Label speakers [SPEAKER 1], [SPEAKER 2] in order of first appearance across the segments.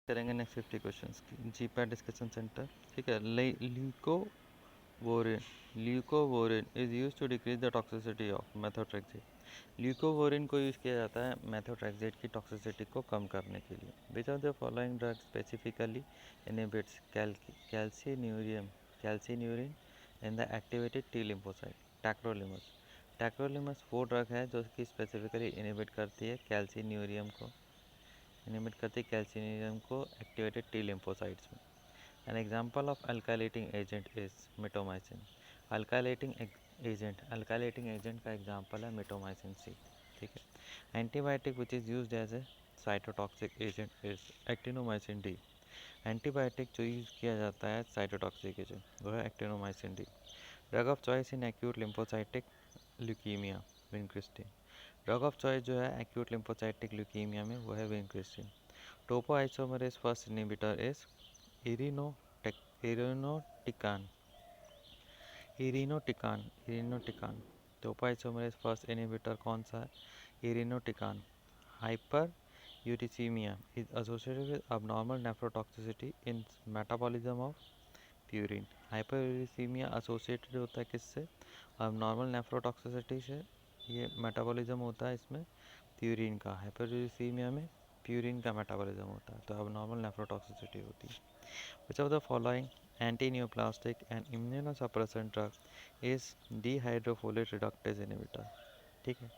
[SPEAKER 1] करेंगे next 50 questions की GPAT discussion centre. ठीक है। Leucovorin is use to decrease the toxicity of methotrexate. Leucovorin को यूज़ किया जाता है मेथोट्रेक्सेट की टॉक्सिसिटी को कम करने के लिए। Which of the following drug specifically inhibits calcineurin in the activated T lymphocyte? Tacrolimus. Tacrolimus वो ड्रग है जो कि स्पेसिफिकली इनहिबिट करती है कैल्सिन्यूरियम को, इनहिबिट करती है कैल्सिन्यूरियम को एक्टिवेटेड टी लिम्फोसाइट्स में। An example of alkylating agent is mitomycin. Alkylating agent का एग्जाम्पल है मिटोमाइसिन सी। ठीक है। Antibiotic which is used as a cytotoxic agent is actinomycin D. Antibiotic जो यूज़ किया जाता है साइटोटॉक्सिक एजेंट वो है actinomycin D. Drug of choice in acute lymphocytic leukaemia vincristine. Drug of choice जो है एक्यूट लिम्फोसाइटिक ल्यूकीमिया में वो है vincristine. Topoisomerase first inhibitor is irinotecan. Irinotecan. Topoisomerase first inhibitor कौन सा है? Irinotecan. Hyperuricaemia is associated with abnormal nephrotoxicity in metabolism of purine. Hyperuricaemia associated होता है किससे? abnormal नेफ्रोटॉक्सिसिटी से। ये मेटाबॉलिज्म होता है इसमें प्यूरिन का। हाइपर यूरिसीमिया में प्यूरिन का मेटाबॉलिज्म होता है, तो abnormal नेफ्रोटॉक्सिसिटी होती है। Which of the following antineoplastic and immunosuppressant drug is dihydrofolate reductase inhibitor? ठीक है।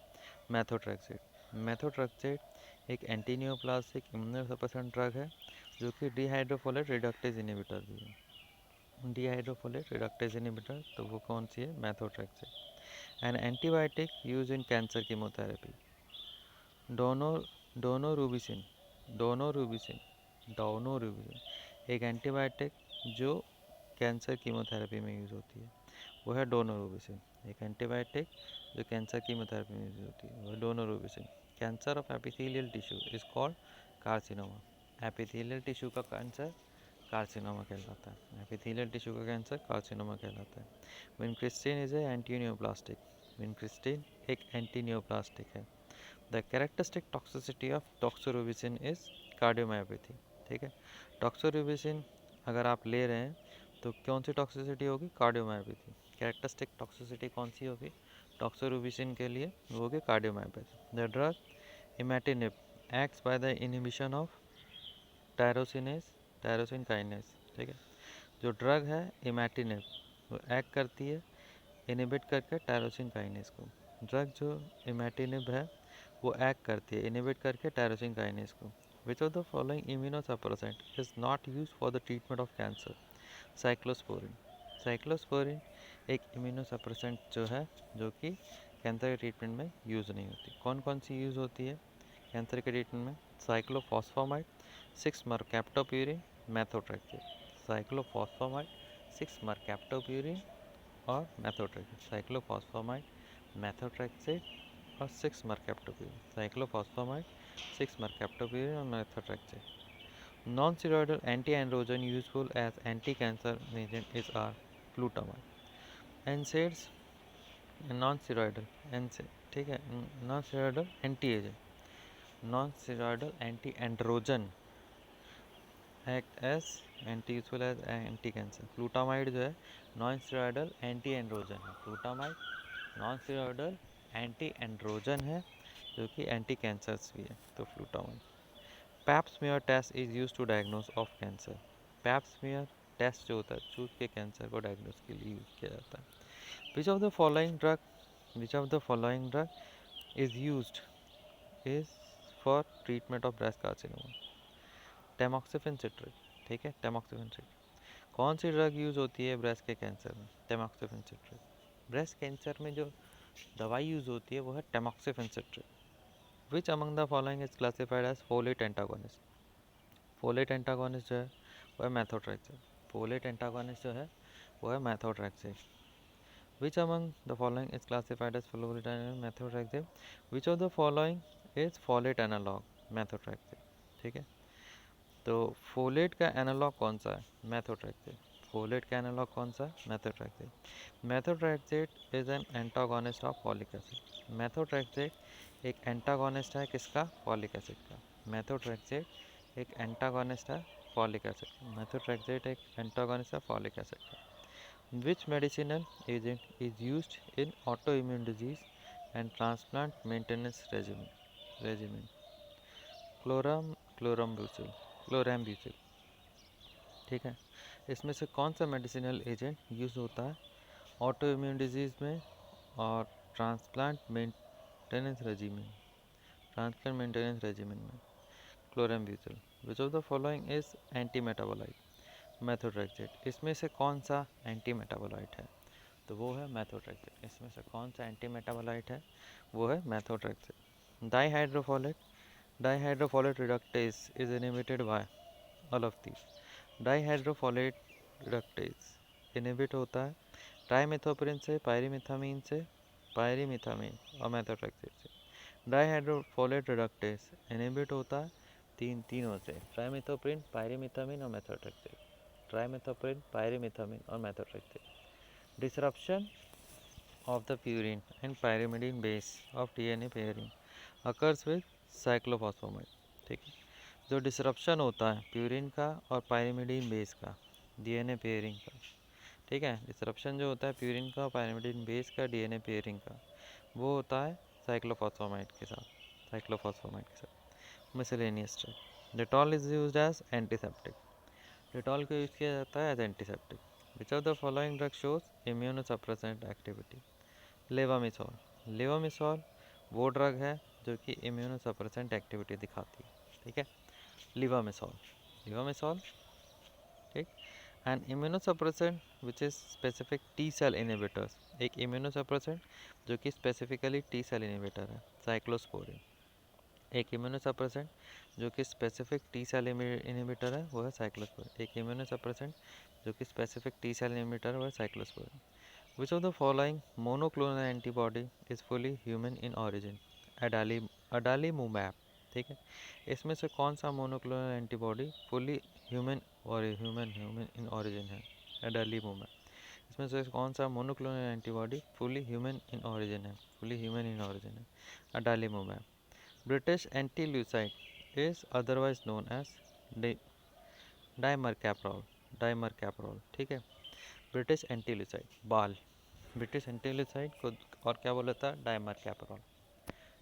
[SPEAKER 1] मैथोट्रेक्सेट एक एंटीनियोप्लास्टिक इम्यूनोसप्रेसेंट ड्रग है जो कि डीहाइड्रोफोलेट रिडक्टेज इनहिबिटर भी है। डीहाइड्रोफोलेट रिडक्टेज इनहिबिटर तो वो कौन सी है? Methotrexate. An antibiotic use in cancer chemotherapy. डोनो डोनोरूबिसिन डोनोरूबिसिन डोनोरूबिसिन एक एंटीबायोटिक जो कैंसर कीमोथेरेपी में यूज़ होती है वो है डोनोरूबिसिन। एक एंटीबायोटिक जो कैंसर कीमोथेरेपी में यूज़ होती है वो है daunorubicin. Cancer of epithelial tissue is called carcinoma. Epithelial tissue का कैंसर कार्सिनोमा कहलाता है। एपिथेलियल टिश्यू का कैंसर कार्सिनोमा कहलाता है। Vincristine is a antineoplastic. Vincristine एक एंटीनियोप्लास्टिक है। The characteristic toxicity of doxorubicin is cardiomyopathy. ठीक है। डॉक्सोरूबिसिन अगर आप ले रहे हैं तो कौन सी टॉक्सिसिटी होगी? कार्डियोमायोपैथी। कैरेक्टरिस्टिक टॉक्सिसिटी कौन सी होगी डॉक्सोरूबिसिन के लिए? वो होगी cardiomyopathy. The drug imatinib acts by the inhibition of tyrosine kinase. ठीक है। जो ड्रग है इमेटिनिब वो एक्ट करती है इनहिबिट करके टायरोसिन काइनेस को। ड्रग जो इमेटिनिब है वो एक्ट करती है इनहिबिट करके टायरोसिन काइनेस को। Which of the following immunosuppressant is not use for the treatment of cancer? Cyclosporine. Cyclosporine एक इम्यूनोसप्रेसेंट जो है जो कि कैंसर के ट्रीटमेंट में यूज़ नहीं होती। कौन कौन सी यूज़ होती है कैंसर के ट्रीटमेंट में? Cyclophosphamide, 6-mercaptopurine, मैथोट्रेक्सेट। साइक्लोफॉस्फामाइड, 6-mercaptopurine और मैथोट्रेक्सेट। साइक्लोफॉस्फामाइड, मैथोट्रेक्सेट और 6-mercaptopurine। साइक्लोफॉस्फामाइड, 6-mercaptopurine और मैथोट्रेक्सेट। Non-steroidal anti-androgen useful as anti-cancer agent is are flutamide. NSAIDs non-steroidal ठीक है। non-steroidal anti-agent non-steroidal anti-androgen act as useful as anti-cancer. Flutamide जो है non steroidal anti androgen है। Flutamide non steroidal anti androgen है जो कि anti cancers भी है, तो flutamide. Pap smear test is use to diagnose of cancer. Pap smear test जो होता है चूत के कैंसर को डायग्नोज के लिए यूज किया जाता है। Which of the following drug is used is for treatment of breast carcinoma? Tamoxifen citrate. ठीक है। टेमॉक्सिफेन सिट्रेट कौन सी ड्रग यूज़ होती है ब्रेस्ट के कैंसर में? टेमॉक्सिफेन सिट्रेट। ब्रेस्ट कैंसर में जो दवाई यूज़ होती है वो है tamoxifen citrate. Which among the following is classified as folate antagonist? Folate antagonist जो है वो है मैथोट्रेक्सेट। फोलेट एंटागोनिस्ट जो है वो है methotrexate. Which among the following is classified as folate methotrexate? Which of the following is folate analogue? Methotrexate. ठीक है। तो फोलेट का एनालॉग कौन सा है? मैथोट्रेक्सेट। फोलेट का एनालॉग कौन सा है? Methotrexate. Methotrexate is an antagonist of folic acid. Methotrexate एक एंटागोनिस्ट है किसका? फॉलिक एसिड का। मैथोट्रेक्सेट एक एंटागोनिस्ट है फॉलिक एसिड। मेथोट्रेक्सेट एक एंटागोनिस्ट है फॉलिक एसिड का। Which medicinal agent is used in autoimmune disease and transplant maintenance regimen? Chlorambucil, chlorambucil। ठीक है, इसमें से कौन सा मेडिसिनल एजेंट यूज़ होता है ऑटो इम्यून डिजीज़ में और ट्रांसप्लांट मेंटेनेंस रेजिमेन में? Chlorambucil. Which of the following is antimetabolite? Methotrexate. इसमें से कौन सा एंटी मेटाबोलाइट है? तो वो है मेथोट्रेक्सेट। इसमें से कौन सा एंटी मेटाबोलाइट है? वो है methotrexate. Dihydrofolate reductase is inhibited by all of these. Dihydrofolate reductase inhibit होता है ट्राइमेथोप्रिन से, पायरीमिथामीन और मेथोट्रेक्सेट से। डाईहाइड्रोफोलेट रिडक्टेज इनहिबिट होता है तीनों से, ट्राइमेथोप्रिन, पायरीमिथामीन और मेथोट्रेक्सेट। ट्राइमेथोप्रिन, पायरीमिथामीन और methotrexate. Disruption of the purine and pyrimidine base of DNA pairing occurs with cyclophosphamide। ठीक है, जो डिसरप्शन होता है प्यूरिन का और पायरिमिडीन बेस का डीएनए पेयरिंग का, ठीक है, डिसरप्शन जो होता है प्यूरिन का और पायरिमिडीन बेस का डीएनए पेयरिंग का, वो होता है साइक्लोफॉस्फेमाइड के साथ। Miscellaneous drug. Dettol is used as antiseptic. Dettol को यूज़ किया जाता है as antiseptic. Which of the following drug shows immunosuppressant activity? Levamisole. Levamisole वो ड्रग है जो कि इम्यूनोसप्रेसेंट एक्टिविटी दिखाती है। ठीक है, लेवामिसॉल। ठीक। And immunosuppressant which is specific T cell inhibitors. एक इम्यूनोसप्रेसेंट जो कि स्पेसिफिकली टी सेल इनहिबिटर है, साइक्लोस्पोरिन। एक इम्यूनोसप्रेसेंट जो कि स्पेसिफिक टी सेल इनहिबिटर है, वो है साइक्लोस्पोरिन। एक इम्यूनोसप्रेसेंट जो कि स्पेसिफिक टी सेल इनहिबिटर है, वो है cyclosporine. Which of the following monoclonal antibody is fully human in origin? Adalimumab. ठीक है, इसमें से कौन सा मोनोक्लोनल एंटीबॉडी फुली ह्यूमन और ह्यूमन इन ऑरिजिन है? अडालीमुमैब। इसमें से कौन सा monoclonal antibody fully human in origin है? Adalimumab. British anti-leucide is otherwise known as dimercaprol। ठीक है, ब्रिटिश एंटील्यूसाइड बाल, ब्रिटिश एंटील्यूसाइड को और क्या बोला था? डाइमरकैप्रोल।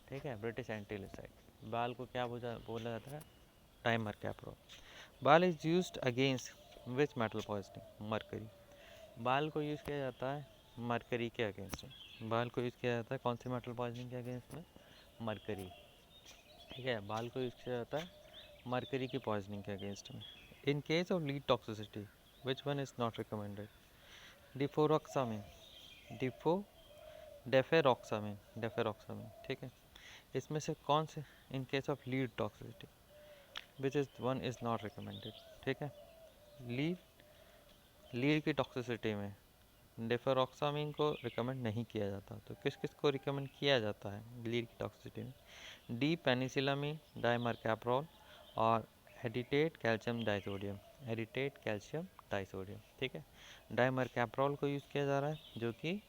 [SPEAKER 1] ठीक है, ब्रिटिश एंटील्यूसाइड बाल को क्या बोला जाता है? डाइमरकैप्रोल। बाल is used against which metal poisoning? Mercury. बाल को यूज़ किया जाता है मरकरी के अगेंस्ट में। बाल को यूज़ किया जाता है कौन सी मेटल पॉइजनिंग के अगेंस्ट में? मरकरी। ठीक है, बाल को यूज़ किया जाता है मरकरी की पॉइजनिंग के अगेंस्ट में। In case of lead toxicity which one is not recommended? Deferoxamine, deferoxamine. ठीक है, इसमें से कौन से in case of lead toxicity which is one is not recommended? ठीक है, लीड की टॉक्सिसिटी में डेफेरॉक्सामिन को रिकमेंड नहीं किया जाता। तो किस किस को रिकमेंड किया जाता है लीड की टॉक्सिसिटी में? डी पेनिसिलामिन, डाइमरकैप्रोल और एडिटेट कैल्शियम डाइसोडियम। ठीक है, डाइमरकैप्रोल को यूज़ किया जा रहा है जो कि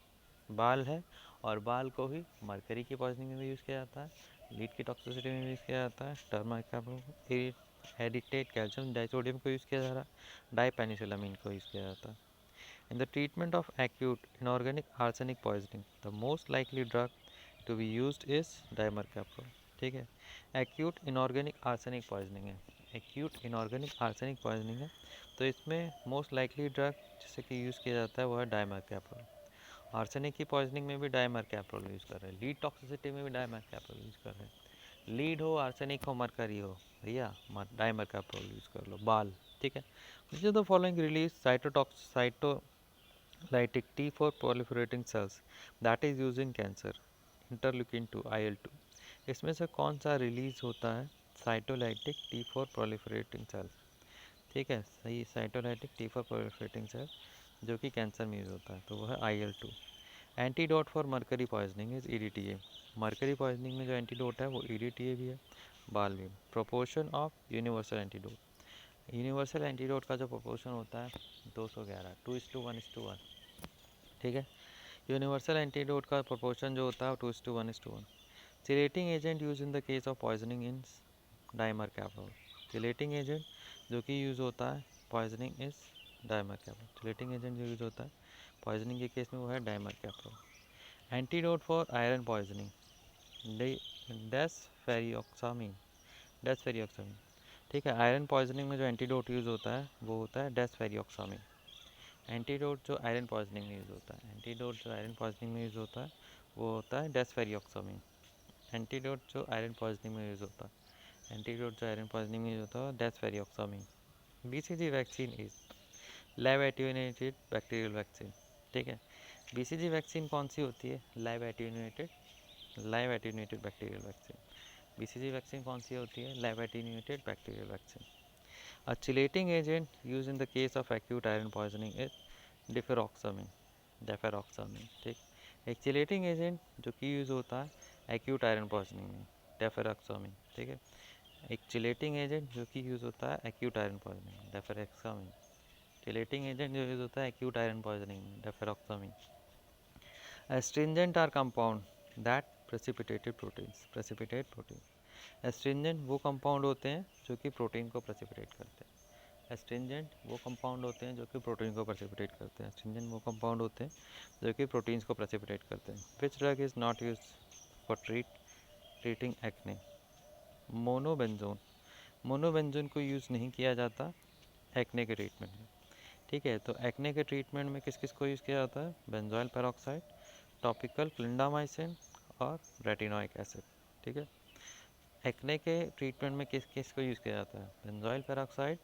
[SPEAKER 1] बाल है, और बाल को ही मरकरी की पॉइजनिंग में भी यूज़ किया जाता है, लीड की टॉक्सिसिटी में भी यूज़ किया जाता है। डाइमरकैप्रोल, एडिटेट कैल्शियम डाइसोडियम को यूज़ किया जा रहा है, डाइपेनिसिलामिन को यूज़ किया जाता है। In the treatment of acute inorganic arsenic poisoning, the most likely drug to be used is dimercaprol। ठीक है, एक्यूट इनऑर्गेनिक आर्सेनिक पॉइजनिंग है, तो इसमें मोस्ट लाइकली ड्रग जिसे कि यूज़ किया जाता है वो है डाइमरकैप्रोल। आर्सेनिक की पॉइजनिंग में भी डाइमरकैप्रोल यूज़ कर रहे हैं, लीड टॉक्सिसिटी में भी डाइमरकैप्रोल यूज़ कर रहे हैं। लीड हो, आर्सेनिक हो, मरकरी हो, भैया डाइमरकैप्रोल यूज़ कर लो, बाल। ठीक है, which of the following release cytolytic T4 proliferating cells that is used in cancer? Interleukin 2, IL-2। इसमें से कौन सा रिलीज होता है साइटोलाइटिक T4 proliferating cells? ठीक है, सही, साइटोलाइटिक T4 proliferating सेल जो कि कैंसर में यूज होता है, तो वो है IL-2। Antidote for mercury poisoning is EDTA। Mercury poisoning में जो एंटीडोट है वो EDTA भी है, बाल भी। Proportion of universal antidote, universal antidote का जो प्रोपोर्शन होता है 211, 2:1:1। ठीक है, यूनिवर्सल एंटीडोट का प्रोपोर्शन जो होता है 2:1:1। Chelating agent use in the case of poisoning in dimercaprol. Chelating agent जो कि यूज़ होता है poisoning is dimercaprol. Chelating agent जो यूज़ होता है पॉइजनिंग के केस में वो है dimercaprol. Antidote for iron poisoning desferrioxamine. Desferrioxamine, ठीक है। आयरन पॉइजनिंग में जो एंटीडोट यूज़ होता है वो होता है डेसफेरियोक्सामिन। एंटीडोट जो आयरन पॉइजनिंग में यूज़ होता है, एंटीडोट जो आयरन पॉइजनिंग में यूज़ होता है वो होता है डेसफेरियोक्सामिन। एंटीडोट जो आयरन पॉइजनिंग में यूज़ होता है, एंटीडोट जो आयरन पॉइजनिंग में यूज़ होता है desferrioxamine. BCG vaccine is lab attenuated bacterial vaccine, ठीक है। बीसीजी वैक्सीन कौन सी होती है? Lab attenuated bacterial vaccine. BCG vaccine कौन सी होती है? Lab attenuated bacterial vaccine. A chelating agent used in the case of acute iron poisoning is डिफेरॉक्सामिन। डेफेरॉक्सामिन, ठीक। एक चिलेटिंग एजेंट जो कि यूज़ होता है एक्यूट आयरन पॉइजनिंग में, डेफेरॉक्सामिन, ठीक है। एक चिलेटिंग एजेंट जो कि यूज़ होता है acute iron poisoning, deferoxamine. Chelating agent जो यूज़ होता है एक्यूट आयरन पॉइजनिंग में, deferoxamine. Astringent are compound that precipitated proteins, precipitate protein. Astringent वो कंपाउंड होते हैं जो कि प्रोटीन को प्रेसिपिटेट करते हैं। एस्ट्रिंजेंट वो कंपाउंड होते हैं जो कि प्रोटीन को प्रेसिपिटेट करते हैं। एस्ट्रिंजेंट वो कंपाउंड होते हैं जो कि प्रोटीन्स को प्रेसिपिटेट करते हैं। Which drug is not use for treating acne? Monobenzone. Monobenzone को यूज़ नहीं किया जाता एक्ने के ट्रीटमेंट में, ठीक है। तो एक्ने के ट्रीटमेंट में किस किस को यूज़ किया जाता है? बेंजोइल पेरोक्साइड, टॉपिकल क्लिंडामाइसिन और रेटिनोइक एसिड, ठीक है। एक्ने के ट्रीटमेंट में किस किस को यूज़ किया जाता है? बेंजोइल पेरोक्साइड,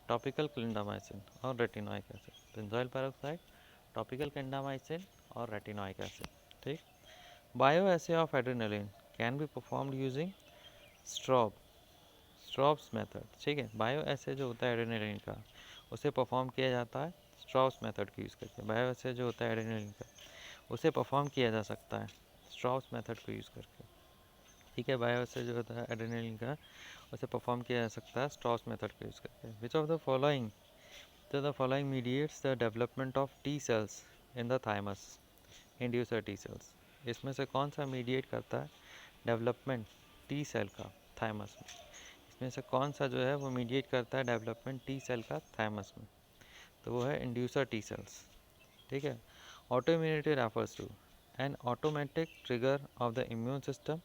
[SPEAKER 1] टॉपिकल क्लिंडामाइसिन और retinoic acid. Benzoyl peroxide, topical clindamycin और रेटिनोइक एसिड, ठीक। Bio assay of adrenaline can be performed using Straub's method, ठीक है। बायो एसे जो होता है एड्रेनलिन का उसे परफॉर्म किया जाता है स्ट्रॉब्स मेथड को यूज़ करके। बायो एसे जो होता है एड्रेनलिन का उसे परफॉर्म किया जा सकता है स्ट्रॉब्स मेथड को यूज़ करके, ठीक है। बायो एसे जो होता है एड्रेनलिन का उसे परफॉर्म किया जा सकता है स्ट्रॉब्स मेथड को यूज़ करके। विच of the following mediates the development of T cells in the thymus, inducer T cells। इसमें से कौन सा मीडिएट करता है डेवलपमेंट टी सेल का थाइमस में? इसमें से कौन सा जो है वो मीडिएट करता है डेवलपमेंट टी सेल का थाइमस में? तो वो है इंड्यूसर टी सेल्स, ठीक है। Auto immunity refers to an automatic trigger of the immune system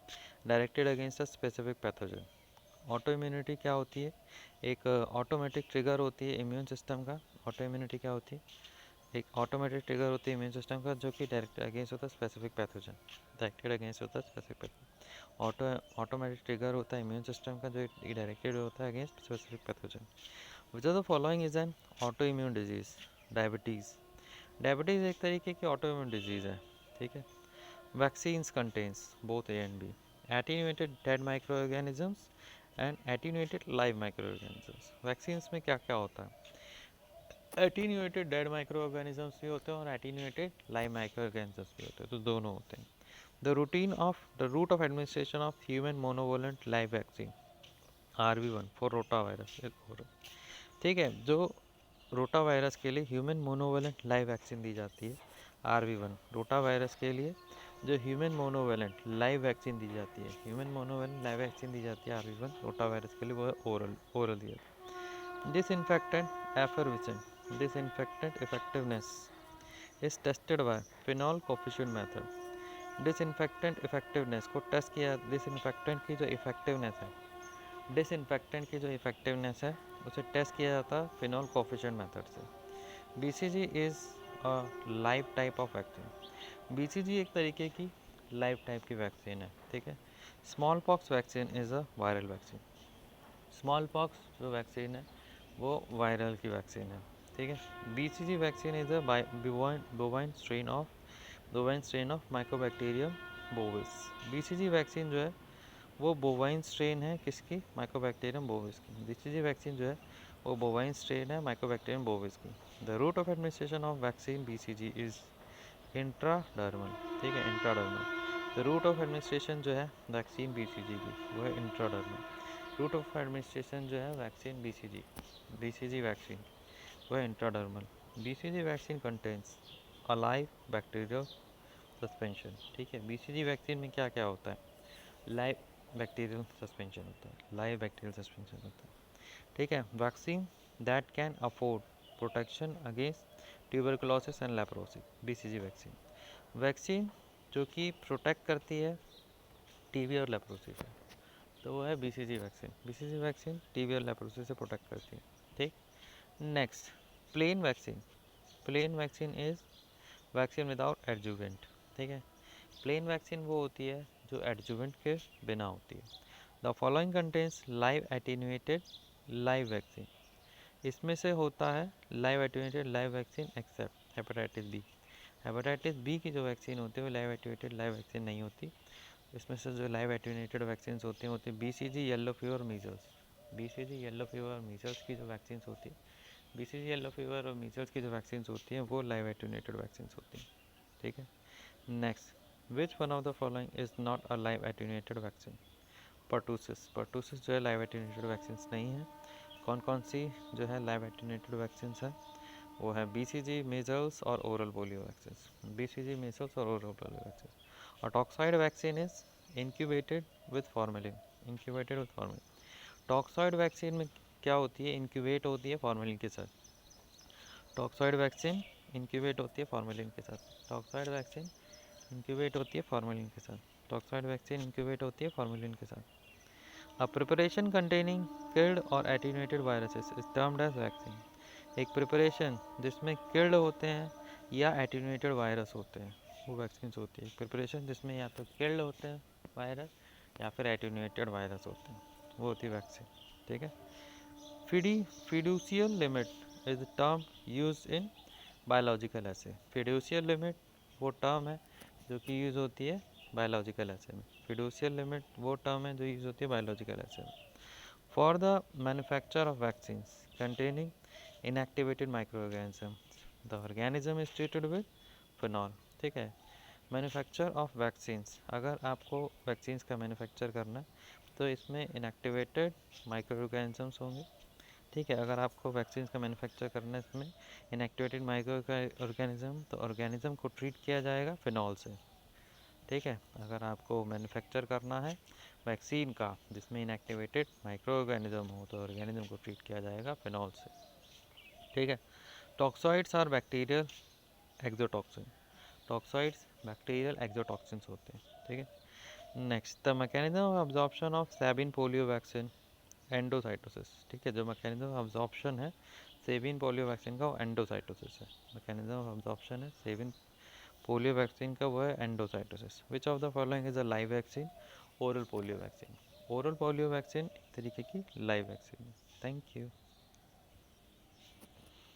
[SPEAKER 1] directed against a specific pathogen. Auto immunity क्या होती है? एक ऑटोमेटिक ट्रिगर होती है इम्यून सिस्टम का। ऑटो इम्यूनिटी क्या होती है? एक ऑटोमेटिक ट्रिगर होती है इम्यून सिस्टम का जो कि डायरेक्ट अगेंस्ट होता है स्पेसिफिक पैथोजन, डायरेक्टेड अगेंस्ट होता है स्पेसिफिक पैथोजन। ऑटोमेटिक ट्रिगर होता है इम्यून सिस्टम का जो डायरेक्टेड होता है against specific pathogen. Which of the following is an auto immune disease? Diabetes. Diabetes एक तरीके की ऑटो इम्यून डिजीज़ है, ठीक है। Vaccines contains both A and B, attenuated dead micro organisms and attenuated live micro organisms. Vaccines में क्या क्या होता है? एटीन्यूएटेड डेड माइक्रो ऑर्गेनिजम्स भी होते हैं और एटीन्यूएटेड लाइव माइक्रो ऑर्गेनिजम्स भी होते हैं, तो दोनों होते हैं। The route of administration of human monovalent live vaccine RV1 for rota virus, ठीक है। जो रोटा वायरस के लिए ह्यूमन मोनोवेलेंट लाइव वैक्सीन दी जाती है RV1, रोटा वायरस के लिए जो ह्यूमन मोनोवेलेंट लाइव वैक्सीन दी जाती है, ह्यूमन मोनोवेलेंट लाइव वैक्सीन दी जाती है RV1 रोटा वायरस के लिए, वो है ओरल दिया जाता है। Disinfectant effervescent, disinfectant effectiveness is tested by phenol coefficient method. Disinfectant effectiveness को टेस्ट किया, डिसइंफेक्टेंट की जो इफेक्टिवनेस है, डिसइंफेक्टेंट की जो इफेक्टिवनेस है उसे टेस्ट किया जाता है फिनॉल कोफिशिएंट मेथड से। BCG is a live type of vaccine. BCG एक तरीके की लाइव टाइप की वैक्सीन है, ठीक है। Small pox vaccine is a viral vaccine. Small pox जो वैक्सीन है वो वायरल की वैक्सीन है, ठीक है। BCG vaccine is a bovine strain of mycobacterium bovis. BCG vaccine जो है वो बोवाइन स्ट्रेन है किसकी? माइकोबैक्टीरियम बोविस की। BCG वैक्सीन जो है वो बोवाइन स्ट्रेन है माइकोबैक्टीरियम बोविस की। The route of administration of vaccine BCG is intradermal, ठीक है, intradermal. The route of administration जो है वैक्सीन BCG की वो है इंट्राडर्मल। रूट ऑफ एडमिनिस्ट्रेशन जो है वैक्सीन BCG वैक्सीन वो है intradermal. BCG vaccine contains alive bacterial suspension, ठीक है। BCG वैक्सीन में क्या क्या होता है? लाइव बैक्टीरियल सस्पेंशन होता है, लाइव बैक्टीरियल सस्पेंशन होता है। ठीक है। Vaccine that can afford protection against tuberculosis and leprosy, BCG vaccine. Vaccine जो कि प्रोटेक्ट करती है टीबी और लेप्रोसी से, तो वो है BCG vaccine. BCG vaccine TB और लेप्रोसी से प्रोटेक्ट करती है। ठीक। Next, plain vaccine. Plain vaccine is vaccine without adjuvant. ठीक है। प्लेन वैक्सीन वो होती है जो एडजुवेंट के बिना होती है। The following contains live attenuated live vaccine. इसमें से होता है live attenuated live vaccine except hepatitis B. Hepatitis B की जो वैक्सीन होती है वो लाइव एटीन्यूएटेड लाइव वैक्सीन नहीं होती। इसमें से जो लाइव एटीन्यूएटेड वैक्सीन होती है BCG, yellow fever, measles. BCG, yellow fever और मीजल्स की जो वैक्सीन होती है, बीसीजी, येलो फीवर और मीजल्स की जो वैक्सीन होती हैं वो लाइव एटीन्यूएटेड वैक्सीन होती हैं। ठीक है। Next, which one of the following is not a live attenuated vaccine? Pertussis. Pertussis जो है लाइव एटीन्यूएटेड वैक्सीन नहीं है। कौन कौन सी जो है लाइव एटीन्यूएटेड वैक्सीन है? वो है बीसीजी, मीजल्स और oral polio vaccine. BCG, measles और ओरल पोलियो वैक्सीन। और toxoid vaccine is incubated with formalin. Incubated with formalin. Toxoid vaccine में क्या होती है? इंक्यूबेट होती है फॉर्मेलिन के साथ। टॉक्साइड वैक्सीन इंक्यूबेट होती है फॉर्मेलिन के साथ। टॉक्साइड वैक्सीन इंक्यूबेट होती है फॉर्मेलिन के साथ। टॉक्साइड वैक्सीन इंक्यूबेट होती है फॉर्मेलिन के साथ। अ प्रिपरेशन कंटेनिंग किल्ड और attenuated viruses is termed as vaccine. एक प्रिपरेशन जिसमें किल्ड होते हैं या एटीन्यूएटेड वायरस होते हैं वो वैक्सीन होती है। प्रिपरेशन जिसमें या तो किल्ड होते हैं वायरस या फिर एटीन्यूएटेड वायरस होते हैं वो होती है वैक्सीन। ठीक है। Fiducial limit is the term use in biological ऐसे। फिड्यूशियल लिमिट वो टर्म है जो कि यूज़ होती है बायोलॉजिकल ऐसे में। फिड्यूशियल लिमिट वो टर्म है जो यूज़ होती है बायोलॉजिकल ऐसे में। For the manufacture of vaccine containing inactivated micro organism, the organism is treated with phenol. ठीक है। मैन्युफैक्चर ऑफ वैक्सीन्स, अगर आपको वैक्सीन्स का मैन्युफैक्चर करना है तो इसमें इनएक्टिवेटेड माइक्रो ऑर्गेनिजम्स होंगे। ठीक है। अगर आपको वैक्सीन का मैन्युफैक्चर करना है इसमें इनएक्टिवेटेड माइक्रो ऑर्गेनिज्म, तो ऑर्गेनिज्म को ट्रीट किया जाएगा फिनॉल से। ठीक है। अगर आपको मैन्युफैक्चर करना है वैक्सीन का जिसमें इनएक्टिवेटेड माइक्रो ऑर्गेनिज्म हो तो ऑर्गेनिज्म को ट्रीट किया जाएगा फिनॉल से। ठीक है। Toxoids are bacterial exotoxin. Toxoids bacterial exotoxins होते हैं। ठीक है। Next, the mechanism of absorption of Sabin polio vaccine endocytosis. ठीक है। जो मैकेनिज्म ऑफ अब्जॉर्प्शन है सेबिन पोलियो वैक्सीन का वो एंडोसाइटोसिस है। मैकेनिज्म ऑफ अब्जॉर्प्शन है सेबिन पोलियो वैक्सीन का वो है endocytosis. Which of the following is a live vaccine? Oral polio vaccine. Oral polio vaccine एक तरीके की लाइव वैक्सीन है। Thank you.